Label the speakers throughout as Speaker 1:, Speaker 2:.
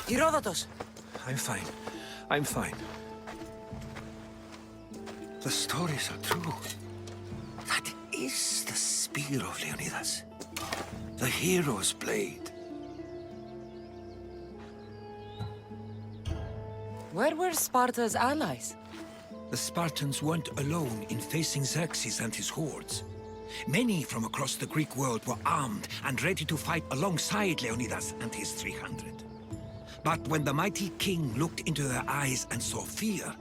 Speaker 1: Herodotus!
Speaker 2: I'm fine. I'm fine. The stories are true. That is the spear of Leonidas. The hero's blade.
Speaker 1: Where were Sparta's allies?
Speaker 2: The Spartans weren't alone in facing Xerxes and his hordes. Many from across the Greek world were armed and ready to fight alongside Leonidas and his 300. But when the mighty king looked into their eyes and saw fear,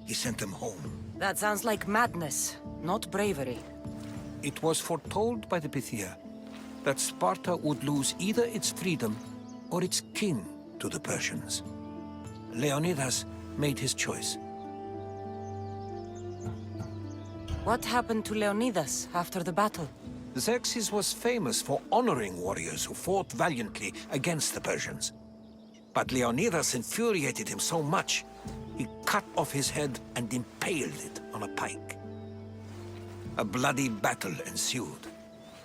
Speaker 2: he sent them home.
Speaker 1: That sounds like madness, not bravery.
Speaker 2: It was foretold by the Pythia that Sparta would lose either its freedom or its king to the Persians. Leonidas made his choice.
Speaker 1: What happened to Leonidas after the battle?
Speaker 2: Xerxes was famous for honoring warriors who fought valiantly against the Persians. But Leonidas infuriated him so much, he cut off his head and impaled it on a pike. A bloody battle ensued,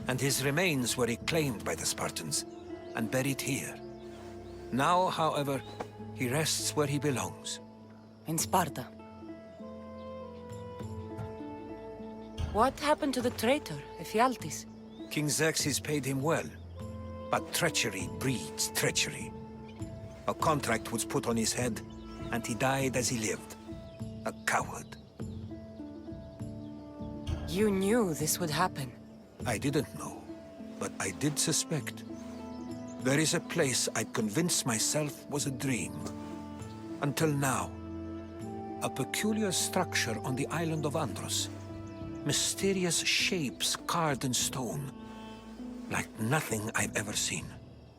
Speaker 2: and his remains were reclaimed by the Spartans and buried here. Now, however, he rests where he belongs.
Speaker 1: In Sparta. What happened to the traitor, Ephialtes?
Speaker 2: King Xerxes paid him well, but treachery breeds treachery. A contract was put on his head, and he died as he lived. A coward.
Speaker 1: You knew this would happen.
Speaker 2: I didn't know, but I did suspect. There is a place I'd convinced myself was a dream. Until now. A peculiar structure on the island of Andros. Mysterious shapes carved in stone. Like nothing I've ever seen.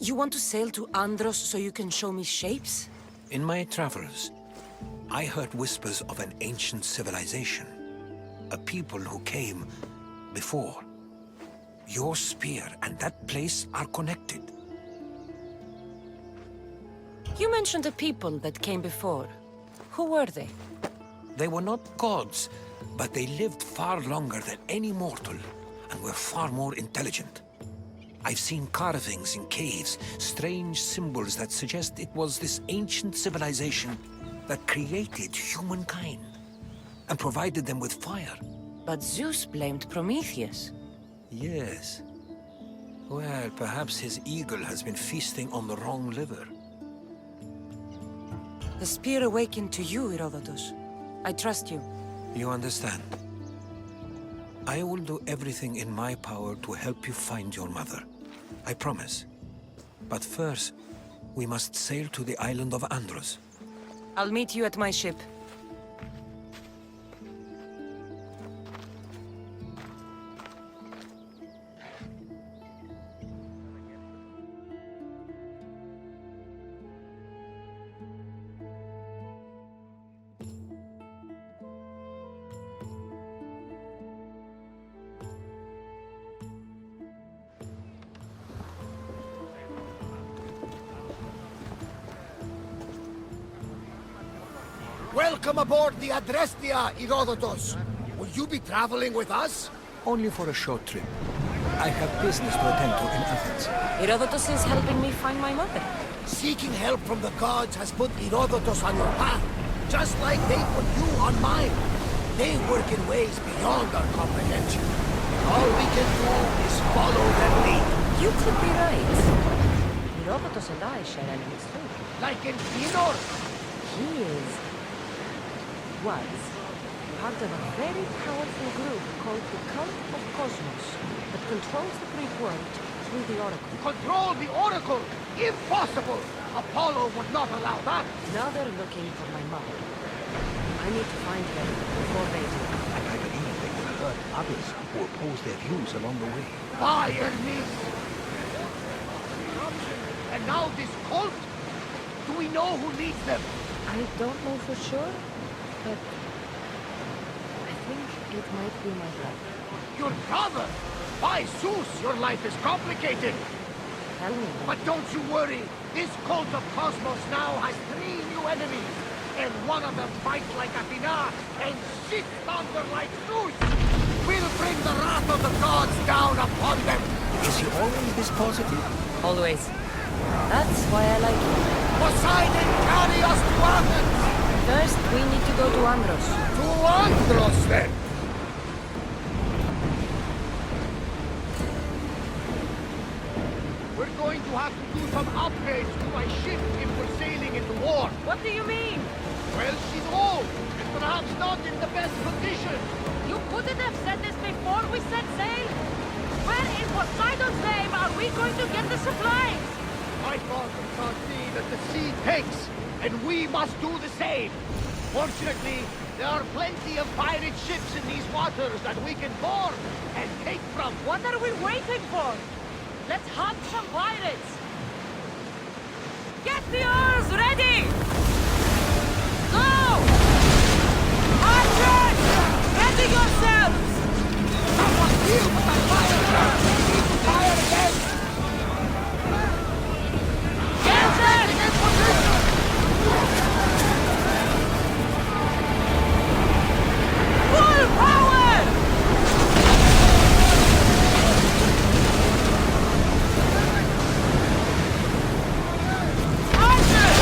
Speaker 1: You want to sail to Andros so you can show me shapes?
Speaker 2: In my travels, I heard whispers of an ancient civilization. A people who came before. Your spear and that place are connected.
Speaker 1: You mentioned a people that came before. Who were they?
Speaker 2: They were not gods, but they lived far longer than any mortal, and were far more intelligent. I've seen carvings in caves, strange symbols that suggest it was this ancient civilization that created humankind, and provided them with fire.
Speaker 1: But Zeus blamed Prometheus.
Speaker 2: Yes. Well, perhaps his eagle has been feasting on the wrong liver.
Speaker 1: The spear awakened to you, Herodotus. I trust you.
Speaker 2: You understand. I will do everything in my power to help you find your mother. I promise. But first, we must sail to the island of Andros.
Speaker 1: I'll meet you at my ship.
Speaker 3: Welcome aboard the Adrestia, Herodotus. Will you be traveling with us?
Speaker 2: Only for a short trip. I have business to attend to in Athens.
Speaker 1: Herodotus is helping me find my mother.
Speaker 3: Seeking help from the gods has put Herodotus on your path, just like they put you on mine. They work in ways beyond our comprehension. All we can do is follow their lead.
Speaker 1: You could be right. Herodotus and I share enemies too.
Speaker 3: Like in Phenor.
Speaker 1: He was part of a very powerful group called the Cult of Cosmos that controls the Greek world through the Oracle.
Speaker 3: Control the Oracle! Impossible! Apollo would not allow that!
Speaker 1: Now they're looking for my mother. I need to find her before they do.
Speaker 4: And I believe they will hurt others who oppose their views along the way.
Speaker 3: Fire me! And now this cult? Do we know who leads them?
Speaker 1: I don't know for sure, but I think it might be my brother.
Speaker 3: Your brother? By Zeus, your life is complicated.
Speaker 1: Tell me.
Speaker 3: But don't you worry. This cult of Cosmos now has 3 new enemies. And one of them fights like Athena and shits thunder like Zeus. We'll bring the wrath of the gods down upon them.
Speaker 2: Is he always this positive?
Speaker 1: Always. That's why I like you.
Speaker 3: Poseidon, carry us to Athens!
Speaker 1: First, we need to go to Andros.
Speaker 3: To Andros, then! We're going to have to do some upgrades to my ship if we're sailing into war.
Speaker 1: What do you mean?
Speaker 3: Well, she's old, and perhaps not in the best condition.
Speaker 1: You couldn't have said this before we set sail? Where in Poseidon's name are we going to get the supplies?
Speaker 3: My father taught me that the sea takes, and we must do the same. Fortunately, there are plenty of pirate ships in these waters that we can board and take from.
Speaker 1: What are we waiting for? Let's hunt some pirates! Get the oars ready! Go! Archers! Ready yourselves!
Speaker 3: Someone deal with that fire! We need to fire again!
Speaker 1: Get them!
Speaker 3: In position!
Speaker 1: Full power! Archers!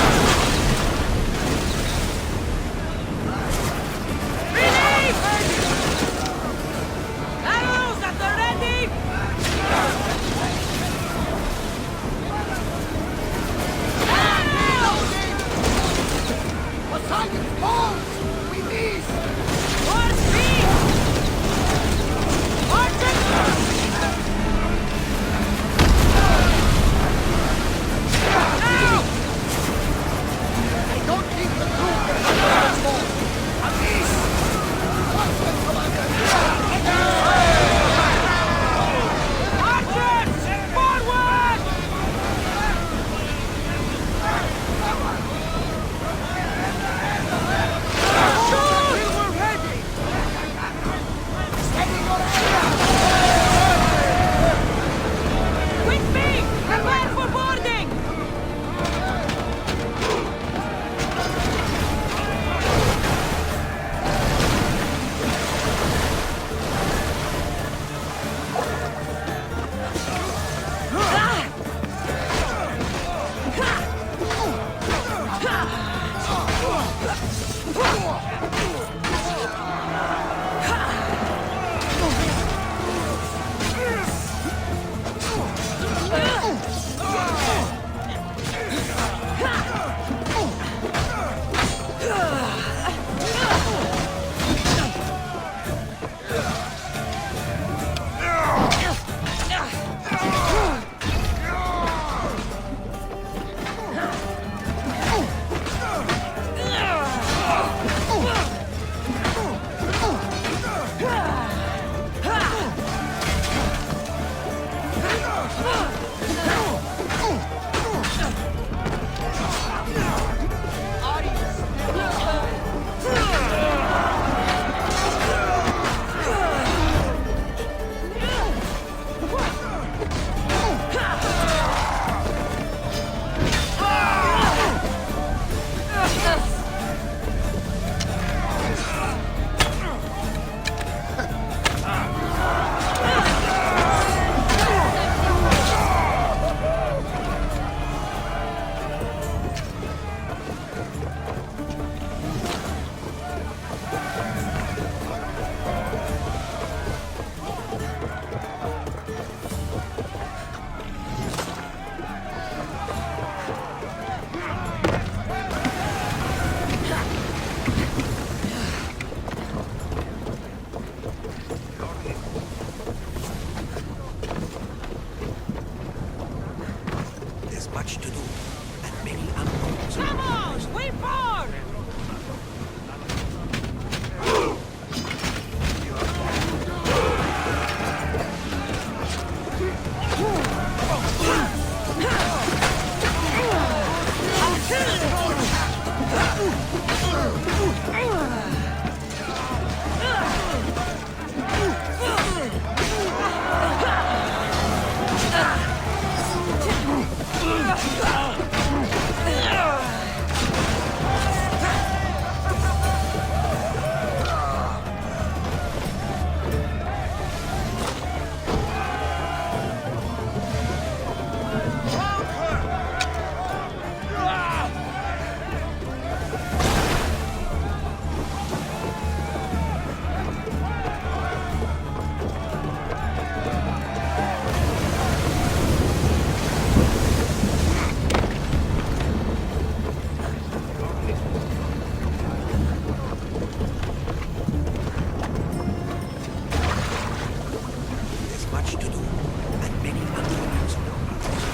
Speaker 2: much to do, and many underlings on our parties.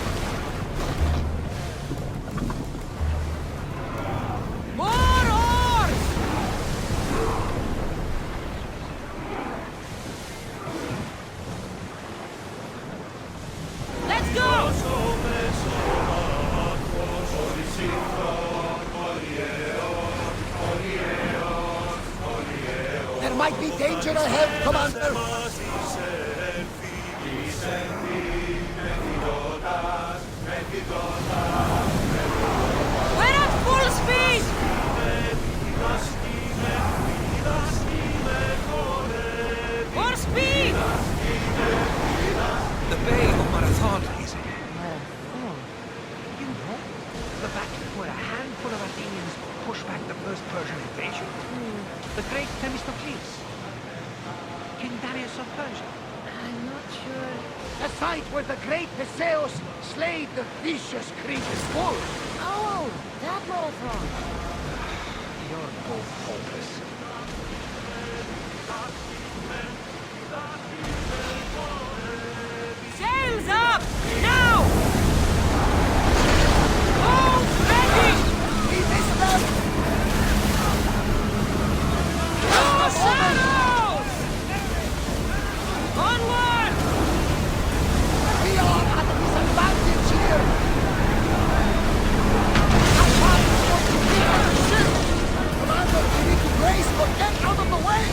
Speaker 1: More oars! Let's go!
Speaker 3: There might be danger ahead, Commander.
Speaker 1: We're at full speed! More speed!
Speaker 2: The Bay of Marathon is...
Speaker 4: You know, the battle where a handful of Athenians pushed back the first Persian invasion. The great Themistocles. King Darius of Persia.
Speaker 1: I'm not sure.
Speaker 3: The site where the great Theseus slayed the vicious Cretan bull.
Speaker 1: Oh, that marathon.
Speaker 4: You're both hopeless.
Speaker 1: Sails up! Now! All ready!
Speaker 3: We missed them!
Speaker 1: Your sails! Onward!
Speaker 3: We are at a disadvantage here! Attack for the bigger ship! Commander, we need to brace or get out of the way!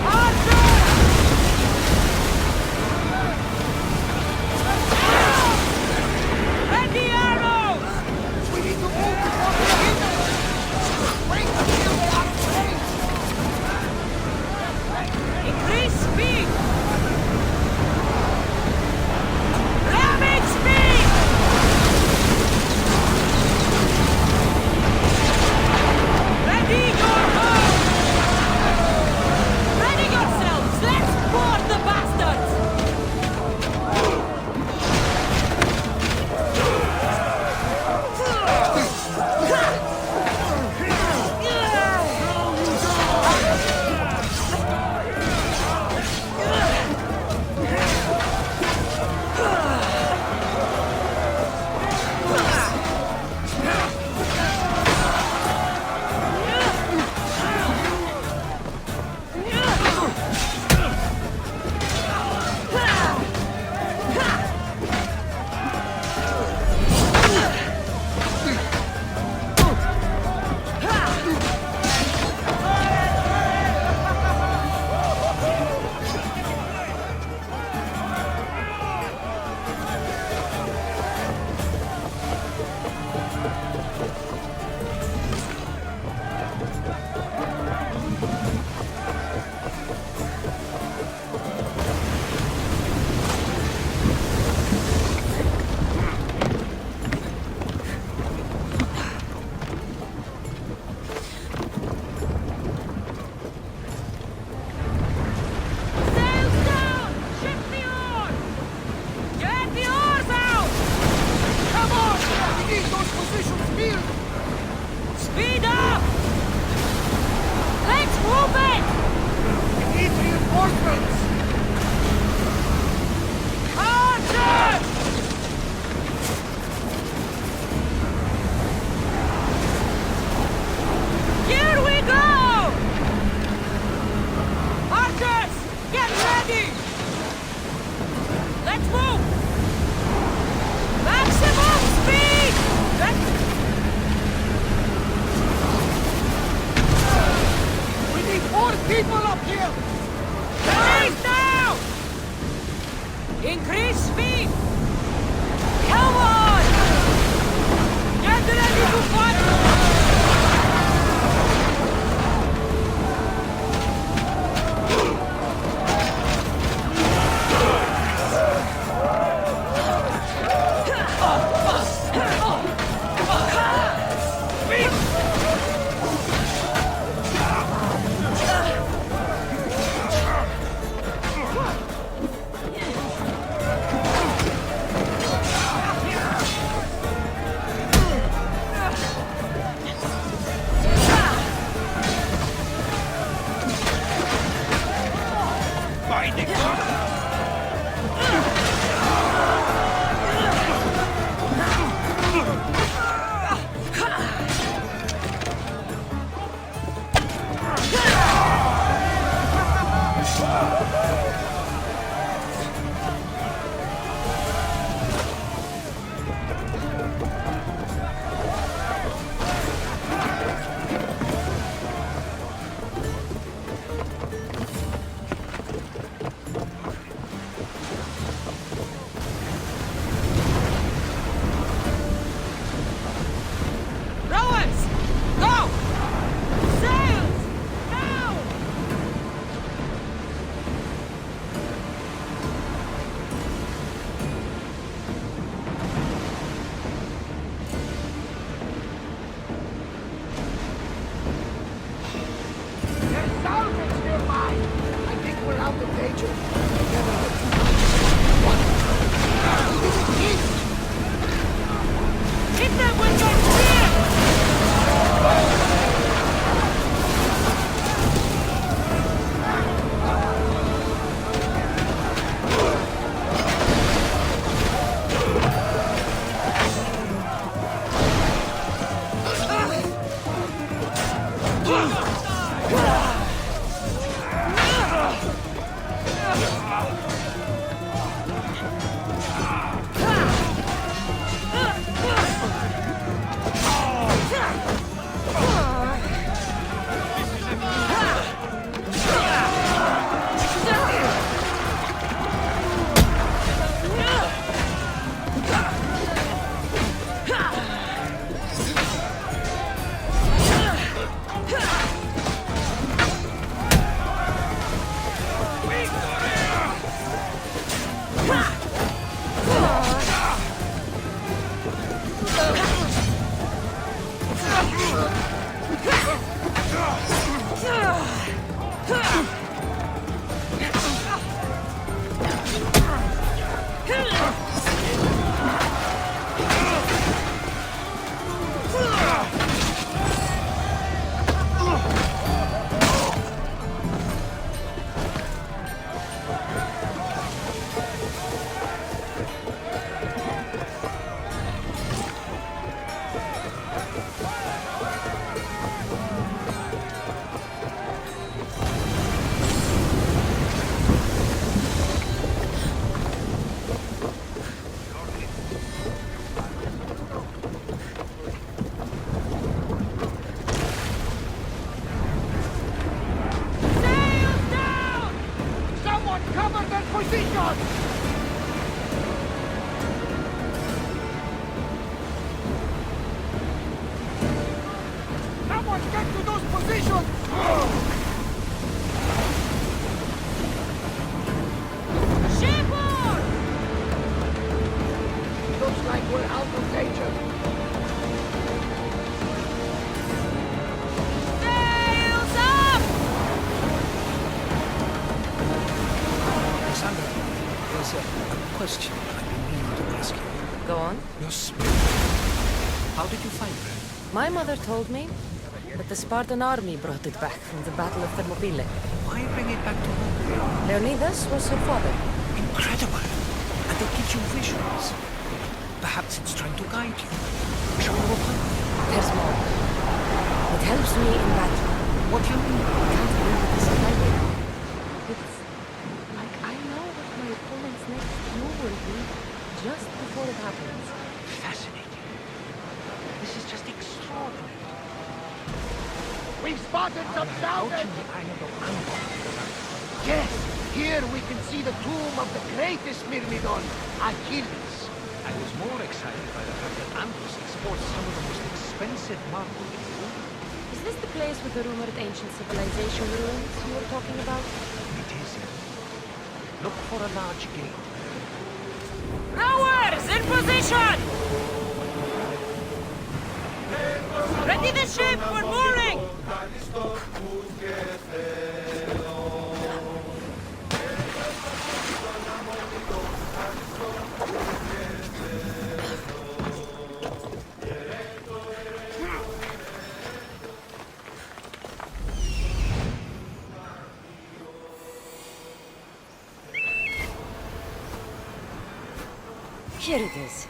Speaker 1: Archer! Ready arrow!
Speaker 3: We need to move before they hit us! Wait until they are trained!
Speaker 1: Increase speed! Ramming speed! Ready your bow! Ready yourselves! Let's board the bastards! Sails down! Ship the oars! Get the oars out!
Speaker 3: Come on! We need those positions filled!
Speaker 1: Speed up! Let's move it!
Speaker 3: We need reinforcements!
Speaker 1: Archers! Here we go! Archers, get ready! Let's move! Maximum speed!
Speaker 3: We need more people up here!
Speaker 1: Raise now! Increase speed! Come on! Get ready to fight!
Speaker 2: Question I've been meaning to ask you.
Speaker 1: Go on.
Speaker 2: Your spirit. How did you find her?
Speaker 1: My mother told me that the Spartan army brought it back from the Battle of Thermopylae.
Speaker 4: Why bring it back to home?
Speaker 1: Leonidas was her father.
Speaker 2: Incredible. And it gives you visions. Perhaps it's trying to guide you. Show you a path.
Speaker 1: There's more. It helps me in battle.
Speaker 2: What do you mean?
Speaker 1: I can't believe it is highway. It's like I know what my opponent's next move will be just before it happens.
Speaker 4: Fascinating. This is just extraordinary.
Speaker 3: We've spotted some sound.
Speaker 4: Approaching the island of Naval.
Speaker 3: Yes, here we can see the tomb of the greatest Myrmidon, Achilles.
Speaker 4: I was more excited by the fact that Anthos exports some of the most expensive marble in the world.
Speaker 1: Is this the place with the rumored ancient civilization ruins you were talking about?
Speaker 4: It is. Look for a large gate.
Speaker 1: Rowers, in position! Ready the ship, we're mooring! Here it is.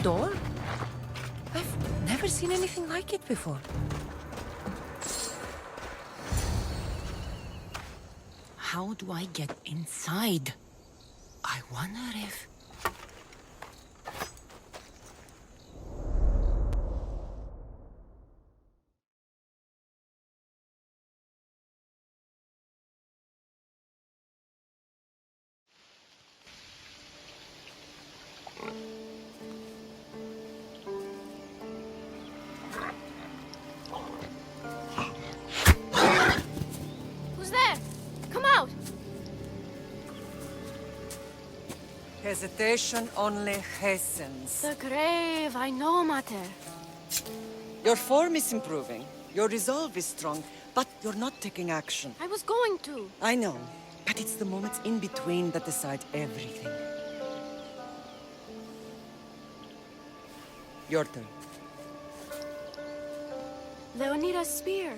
Speaker 1: Door? I've never seen anything like it before. How do I get inside? I wonder if...
Speaker 5: Hesitation only hastens.
Speaker 6: The grave, I know, Mater.
Speaker 5: Your form is improving. Your resolve is strong, but you're not taking action.
Speaker 6: I was going to.
Speaker 5: I know, but it's the moments in between that decide everything. Your turn.
Speaker 6: Leonida's spear.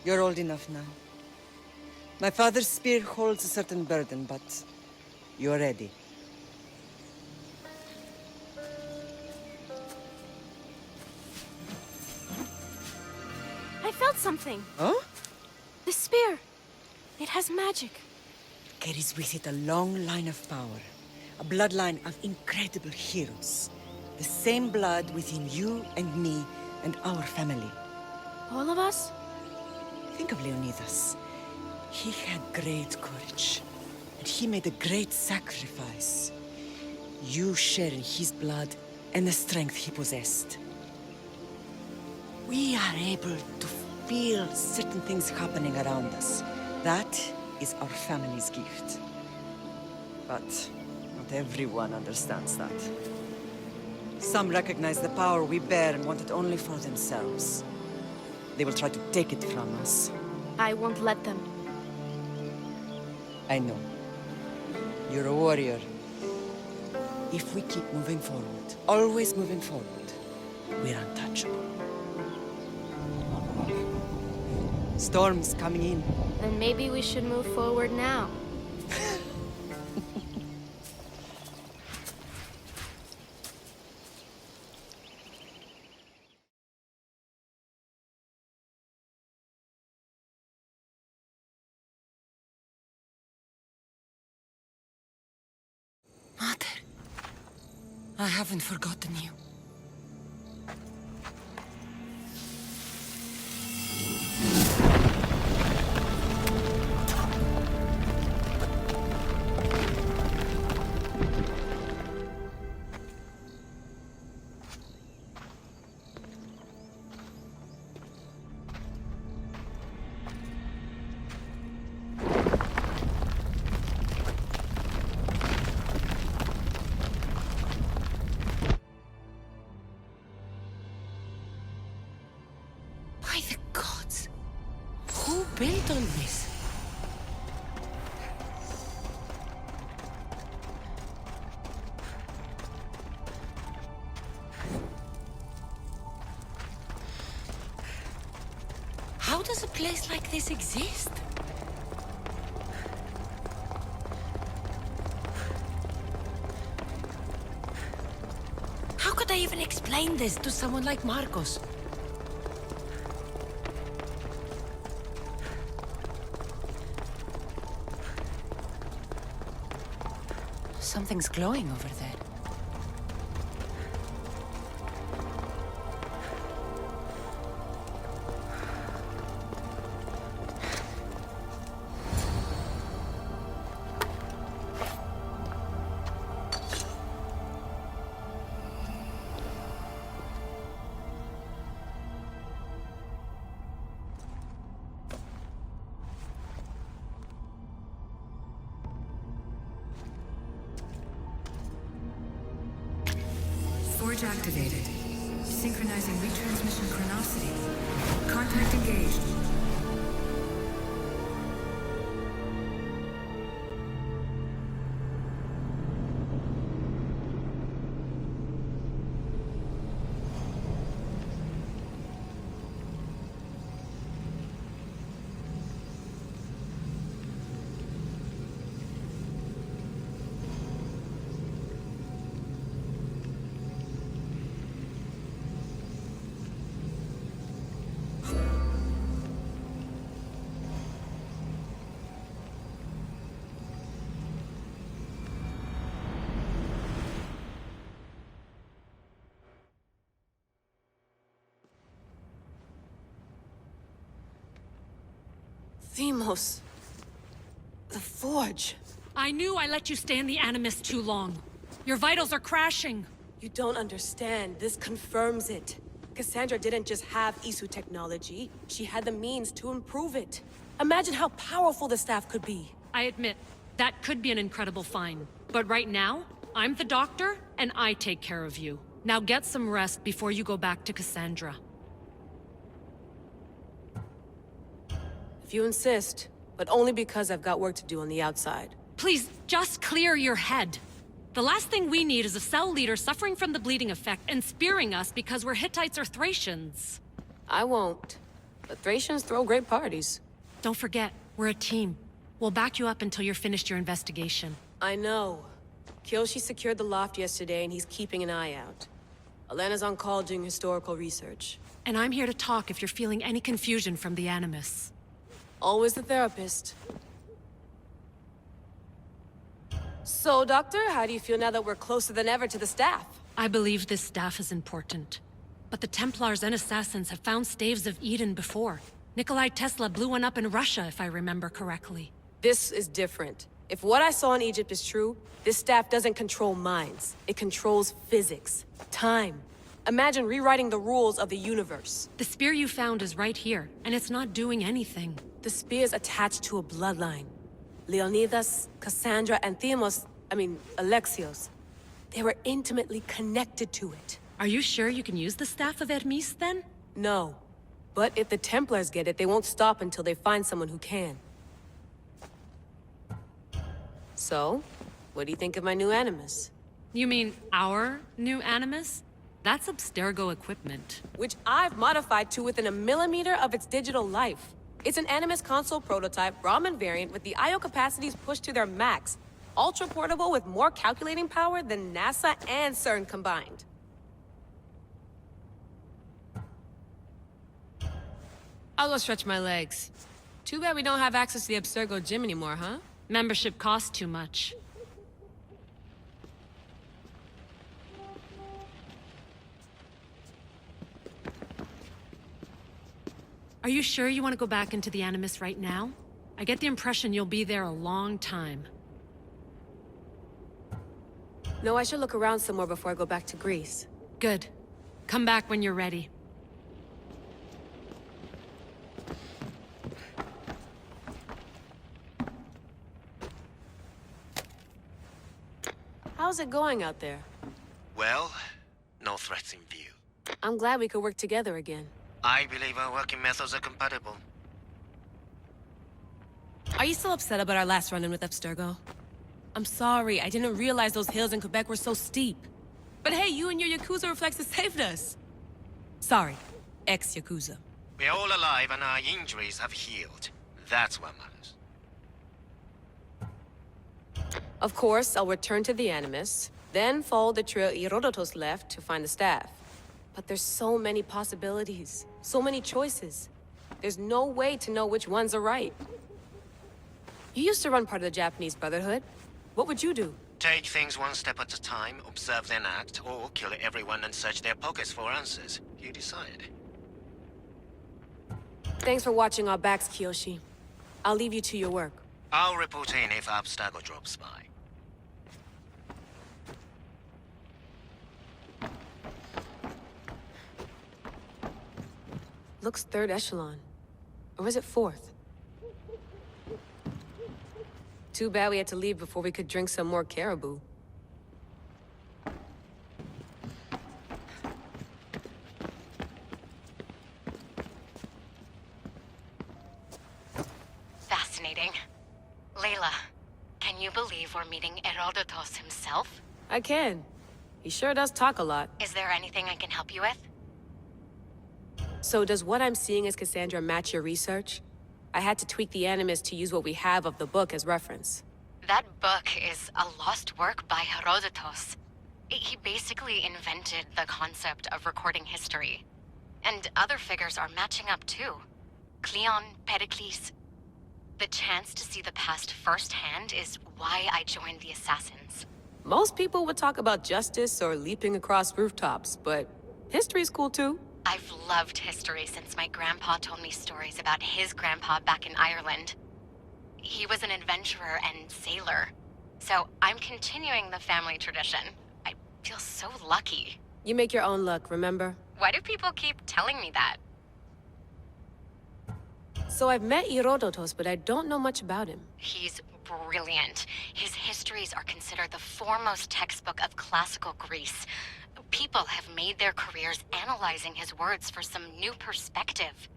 Speaker 5: You're old enough now. My father's spear holds a certain burden, but you're ready.
Speaker 6: I felt something.
Speaker 5: Huh?
Speaker 6: The spear. It has magic.
Speaker 5: Carries with it a long line of power. A bloodline of incredible heroes. The same blood within you and me and our family.
Speaker 6: All of us?
Speaker 5: Think of Leonidas. He had great courage. And he made a great sacrifice. You share in his blood and the strength he possessed. We are able to feel certain things happening around us. That is our family's gift. But not everyone understands that. Some recognize the power we bear and want it only for themselves. They will try to take it from us.
Speaker 6: I won't let them.
Speaker 5: I know. You're a warrior. If we keep moving forward, always moving forward, we're untouchable. Storm's coming in.
Speaker 6: Then maybe we should move forward now.
Speaker 5: Mother, I haven't forgotten you. By the gods! Who built all this? How does a place like this exist? How could I even explain this to someone like Marcos? Something's glowing over there.
Speaker 7: Forge activated. Synchronizing retransmission chronicity. Contact engaged.
Speaker 1: Themos. The Forge.
Speaker 8: I knew I let you stay in the Animus too long. Your vitals are crashing.
Speaker 1: You don't understand. This confirms it. Cassandra didn't just have Isu technology. She had the means to improve it. Imagine how powerful the staff could be.
Speaker 8: I admit, That could be an incredible find. But right now, I'm the doctor, and I take care of you. Now get some rest before you go back to Cassandra.
Speaker 9: If you insist, but only because I've got work to do on the outside.
Speaker 8: Please, just clear your head. The last thing we need is a cell leader suffering from the bleeding effect and spearing us because we're Hittites or Thracians.
Speaker 9: I won't. But Thracians throw great parties.
Speaker 8: Don't forget, we're a team. We'll back you up until you're finished your investigation.
Speaker 9: I know. Kyoshi secured the loft yesterday and he's keeping an eye out. Elena's on call doing historical research.
Speaker 8: And I'm here to talk if you're feeling any confusion from the Animus.
Speaker 9: Always the therapist. So, Doctor, how do you feel now that we're closer than ever to the staff?
Speaker 8: I believe this staff is important. But the Templars and Assassins have found staves of Eden before. Nikolai Tesla blew one up in Russia, if I remember correctly.
Speaker 9: This is different. If what I saw in Egypt is true, this staff doesn't control minds. It controls physics, time. Imagine rewriting the rules of the universe.
Speaker 8: The spear you found is right here, and it's not doing anything.
Speaker 9: The spear's attached to a bloodline. Leonidas, Cassandra, and Alexios. They were intimately connected to it.
Speaker 8: Are you sure you can use the Staff of Hermes, then?
Speaker 9: No. But if the Templars get it, they won't stop until they find someone who can. So, what do you think of my new Animus?
Speaker 8: You mean our new Animus? That's Abstergo equipment.
Speaker 9: Which I've modified to within a millimeter of its digital life. It's an Animus console prototype, Raman variant, with the I/O capacities pushed to their max. Ultra-portable with more calculating power than NASA and CERN combined. I'll go stretch my legs. Too bad we don't have access to the Abstergo gym anymore, huh?
Speaker 8: Membership costs too much. Are you sure you want to go back into the Animus right now? I get the impression you'll be there a long time.
Speaker 9: No, I should look around some more before I go back to Greece.
Speaker 8: Good. Come back when you're ready.
Speaker 9: How's it going out there?
Speaker 10: Well, no threats in view.
Speaker 9: I'm glad we could work together again.
Speaker 10: I believe our working methods are compatible.
Speaker 9: Are you still upset about our last run-in with Abstergo? I'm sorry, I didn't realize those hills in Quebec were so steep. But hey, you and your Yakuza reflexes saved us. Sorry, ex-Yakuza.
Speaker 10: We're all alive and our injuries have healed. That's what matters.
Speaker 9: Of course, I'll return to the Animus, then follow the trail Herodotus left to find the staff. But there's so many possibilities, so many choices. There's no way to know which ones are right. You used to run part of the Japanese Brotherhood. What would you do?
Speaker 10: Take things one step at a time, observe then act, or kill everyone and search their pockets for answers. You decide.
Speaker 9: Thanks for watching our backs, Kiyoshi. I'll leave you to your work.
Speaker 10: I'll report in if Abstergo drops by.
Speaker 9: Looks third echelon. Or is it fourth? Too bad we had to leave before we could drink some more caribou.
Speaker 11: Fascinating. Layla, can you believe we're meeting Herodotus himself?
Speaker 9: I can. He sure does talk a lot.
Speaker 11: Is there anything I can help you with?
Speaker 9: So does what I'm seeing as Cassandra match your research? I had to tweak the Animus to use what we have of the book as reference.
Speaker 11: That book is a lost work by Herodotus. He basically invented the concept of recording history. And other figures are matching up too. Cleon, Pericles. The chance to see the past firsthand is why I joined the Assassins.
Speaker 9: Most people would talk about justice or leaping across rooftops, but history's cool too.
Speaker 11: I've loved history since my grandpa told me stories about his grandpa back in Ireland. He was an adventurer and sailor. So I'm continuing the family tradition. I feel so lucky.
Speaker 9: You make your own luck, remember?
Speaker 11: Why do people keep telling me that?
Speaker 9: So I've met Herodotus, but I don't know much about him.
Speaker 11: He's brilliant. His histories are considered the foremost textbook of classical Greece. People have made their careers analyzing his words for some new perspective.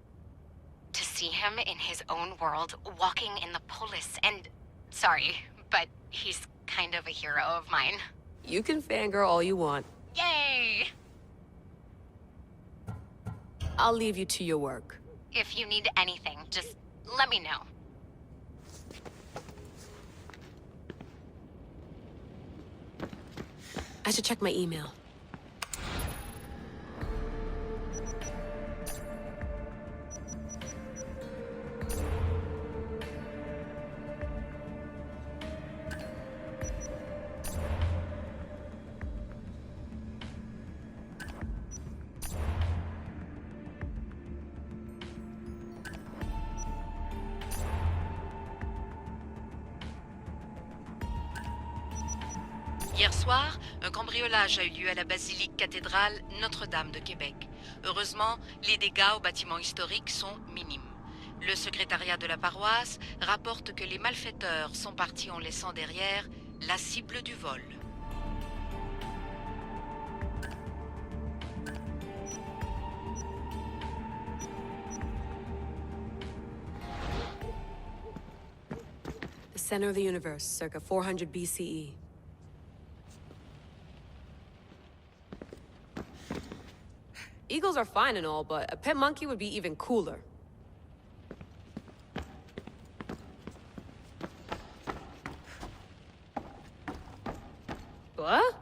Speaker 11: To see him in his own world, walking in the polis, and... Sorry, but he's kind of a hero of mine.
Speaker 9: You can fangirl all you want.
Speaker 11: Yay!
Speaker 9: I'll leave you to your work.
Speaker 11: If you need anything, just let me know.
Speaker 9: I should check my email.
Speaker 12: Hier soir, un cambriolage a eu lieu à la basilique cathédrale Notre-Dame de Québec. Heureusement, les dégâts au bâtiment historique sont minimes. Le secrétariat de la paroisse rapporte que les malfaiteurs sont partis en laissant derrière la cible du vol.
Speaker 9: The center of the universe, circa 400 BCE. Eagles are fine and all, but a pet monkey would be even cooler. What?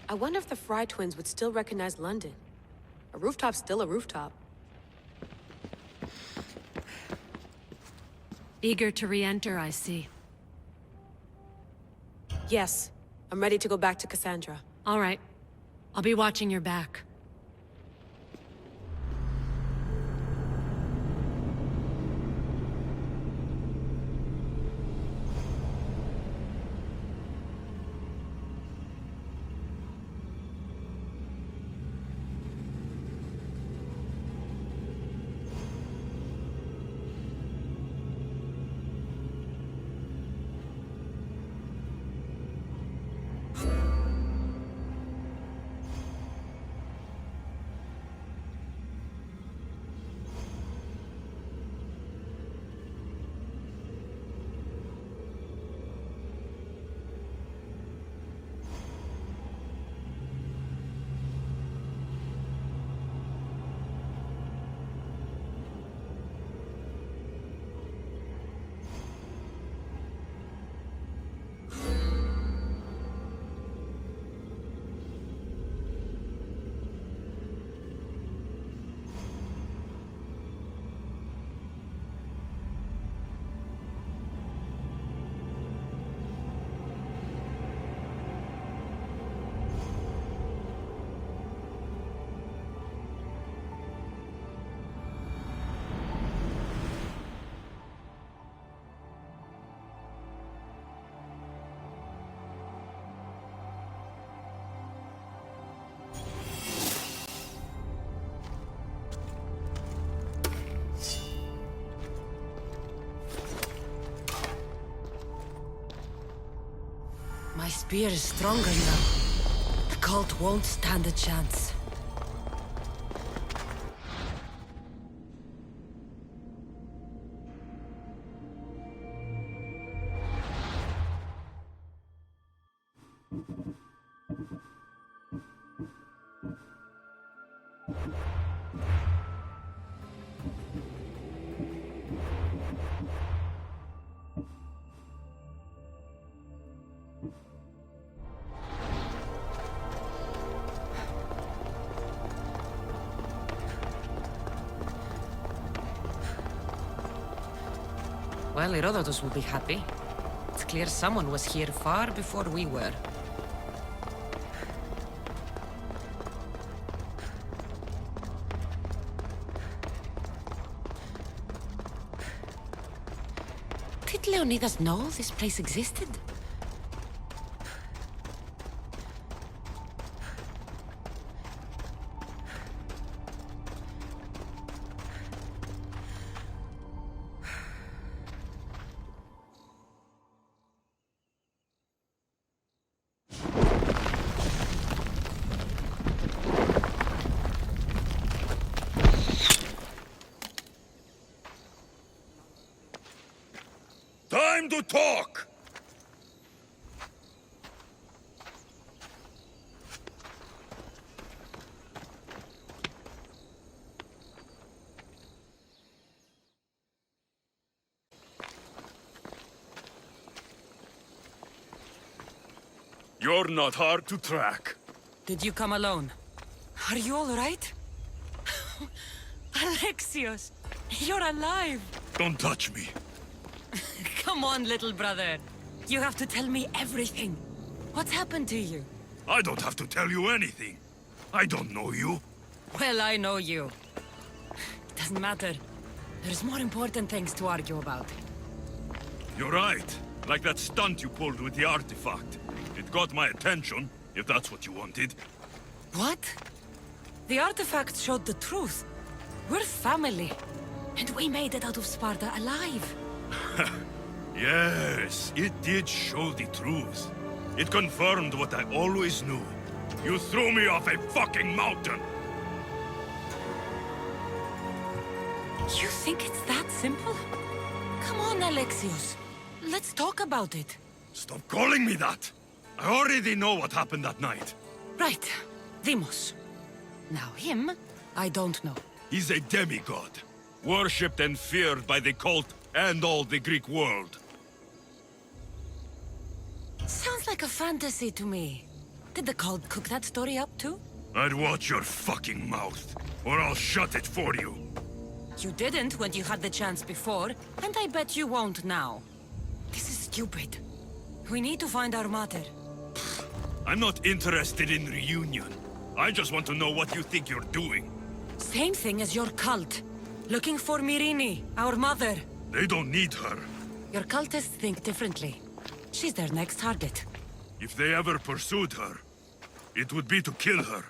Speaker 9: I wonder if the Fry twins would still recognize London. A rooftop's still a rooftop.
Speaker 8: Eager to re-enter, I see.
Speaker 9: Yes. I'm ready to go back to Cassandra.
Speaker 8: All right. I'll be watching your back.
Speaker 1: My spear is stronger now. The cult won't stand a chance. Well, Herodotus will be happy. It's clear someone was here far before we were. Did Leonidas know this place existed?
Speaker 13: time to talk! You're not hard to track.
Speaker 5: Did you come alone? Are you all right? Alexios, you're alive!
Speaker 13: Don't touch me.
Speaker 5: Come on, little brother. You have to tell me everything. What's happened to you?
Speaker 13: I don't have to tell you anything. I don't know you.
Speaker 5: Well, I know you. It doesn't matter. There's more important things to argue about.
Speaker 13: You're right. Like that stunt you pulled with the artifact. It got my attention, if that's what you wanted.
Speaker 5: What? The artifact showed the truth. We're family. And we made it out of Sparta alive.
Speaker 13: Yes, it did show the truth. It confirmed what I always knew. You threw me off a fucking mountain!
Speaker 5: You think it's that simple? Come on, Alexios. Let's talk about it.
Speaker 13: Stop calling me that! I already know what happened that night.
Speaker 5: Right. Deimos. Now him, I don't know.
Speaker 13: He's a demigod. Worshipped and feared by the cult and all the Greek world.
Speaker 5: Sounds like a fantasy to me. Did the cult cook that story up too?
Speaker 13: I'd watch your fucking mouth, or I'll shut it for you.
Speaker 5: You didn't when you had the chance before, and I bet you won't now. This is stupid. We need to find our mother.
Speaker 13: I'm not interested in reunion. I just want to know what you think you're doing.
Speaker 5: Same thing as your cult. Looking for Myrine, our mother.
Speaker 13: They don't need her.
Speaker 5: Your cultists think differently. She's their next target.
Speaker 13: If they ever pursued her, it would be to kill her.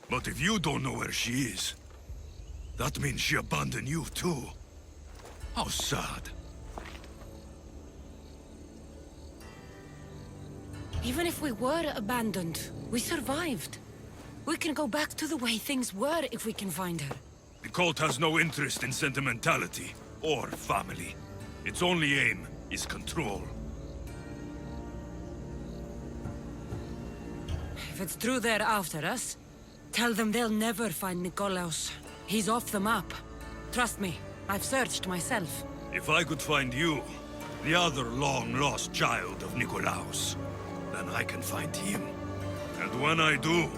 Speaker 13: But if you don't know where she is, that means she abandoned you too. How sad.
Speaker 5: Even if we were abandoned, we survived. We can go back to the way things were if we can find her.
Speaker 13: The cult has no interest in sentimentality or family. Its only aim is control.
Speaker 5: If it's true they're after us, tell them they'll never find Nikolaos. He's off the map. Trust me, I've searched myself.
Speaker 13: If I could find you, the other long-lost child of Nikolaos, then I can find him. And when I do,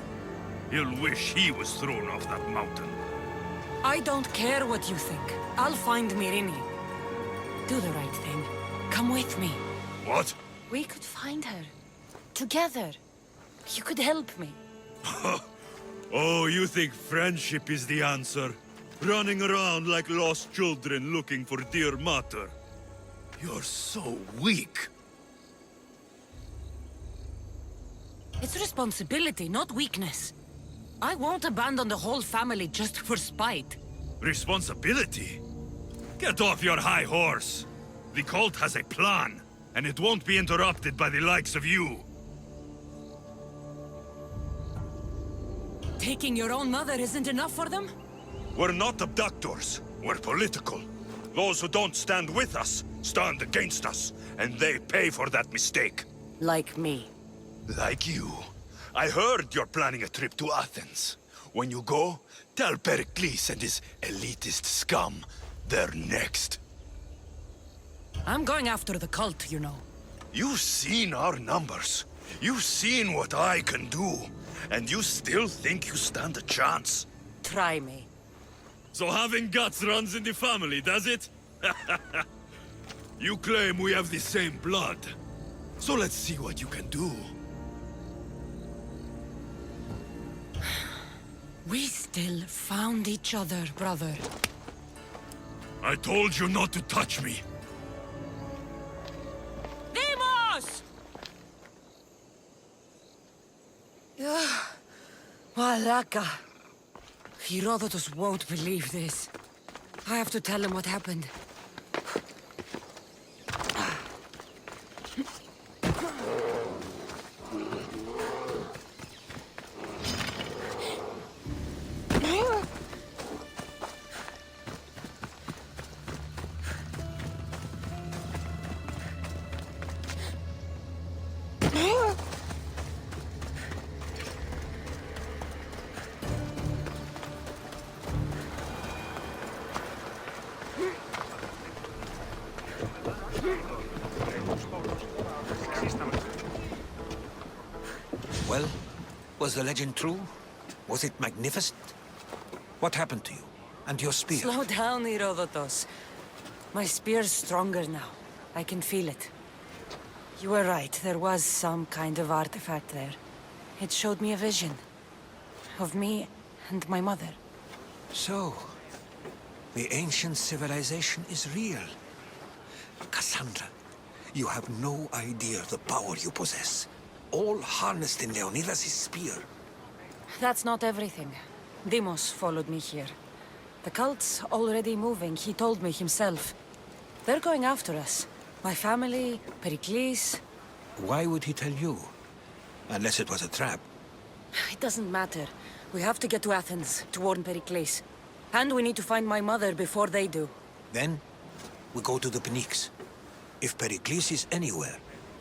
Speaker 13: he'll wish he was thrown off that mountain.
Speaker 5: I don't care what you think. I'll find Myrine. Do the right thing. Come with me.
Speaker 13: What?
Speaker 5: We could find her. Together. You could help me.
Speaker 13: Oh, you think friendship is the answer? Running around like lost children looking for dear mother. You're so weak.
Speaker 5: It's responsibility, not weakness. I won't abandon the whole family just for spite.
Speaker 13: Responsibility? Get off your high horse. The cult has a plan, and it won't be interrupted by the likes of you.
Speaker 5: Taking your own mother isn't enough for them?
Speaker 13: We're not abductors. We're political. Those who don't stand with us stand against us, and they pay for that mistake.
Speaker 5: Like me.
Speaker 13: Like you. I heard you're planning a trip to Athens. When you go, tell Pericles and his elitist scum they're next.
Speaker 5: I'm going after the cult, you know.
Speaker 13: You've seen our numbers. You've seen what I can do. And you still think you stand a chance?
Speaker 5: Try me.
Speaker 13: So having guts runs in the family, does it? You claim we have the same blood. So let's see what you can do.
Speaker 5: We still found each other, brother.
Speaker 13: I told you not to touch me.
Speaker 5: Deimos! Malaka. Herodotus won't believe this. I have to tell him what happened.
Speaker 2: Well, was the legend true? Was it magnificent? What happened to you? And your spear?
Speaker 5: Slow down, Herodotus. My spear's stronger now. I can feel it. You were right, there was some kind of artifact there. It showed me a vision. Of me and my mother.
Speaker 2: So, the ancient civilization is real. Cassandra, you have no idea the power you possess. All harnessed in Leonidas' spear.
Speaker 5: That's not everything. Deimos followed me here. The cult's already moving, he told me himself. They're going after us. My family, Pericles.
Speaker 2: Why would he tell you? Unless it was a trap.
Speaker 5: It doesn't matter. We have to get to Athens, to warn Pericles. And we need to find my mother before they do.
Speaker 2: Then, we go to the Pnyx. If Pericles is anywhere,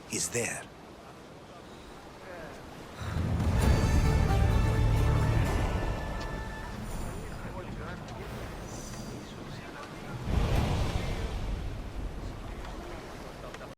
Speaker 2: he's there.